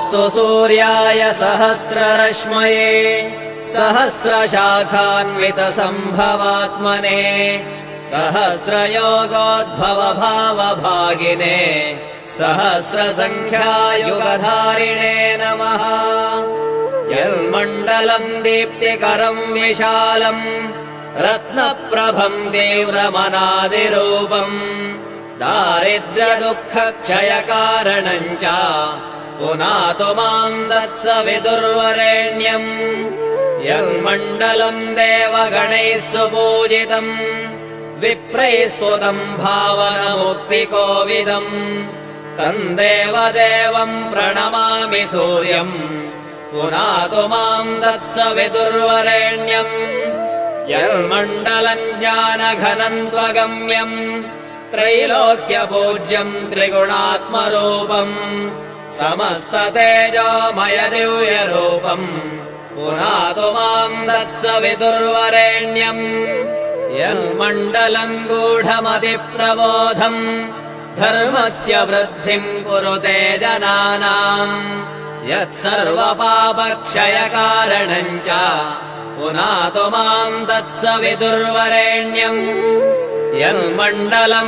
नमोऽस्तु सूर्याय सहस्ररश्मये सहस्रशाखान्वितसम्भवात्मने सहस्रयोगोद्भवभावभागिने सहस्रसङ्ख्यायुगधारिणे नमः। यन्मण्डलम् दीप्तिकरम् विशालम् रत्नप्रभम् तीव्रमनादिरूपम् दारिद्र्यदुःखक्षयकारणम् च पुनातु माम् तत्सवितुर्वरेण्यम्। यन्मण्डलम् देवगणैः सुपूजितम् विप्रैस्तुतम् भावनमुक्तिकोविदम् तम् देवदेवम् प्रणमामि सूर्यम् पुनातु माम् तत्सवितुर्वरेण्यम्। यन्मण्डलम् ज्ञानघनम् त्वगम्यम् त्रैलोक्यपूज्यम् त्रिगुणात्मरूपम् समस्ततेजोमयदिव्यरूपम् पुनातु माम् तत्सवितुर्वरेण्यम्। यन्मण्डलम् गूढमतिप्रबोधम् धर्मस्य वृद्धिम् कुरुते जनानाम् यत्सर्वपापक्षयकारणम् च पुनातु माम् तत्सवितुर्वरेण्यम्। यन्मण्डलम्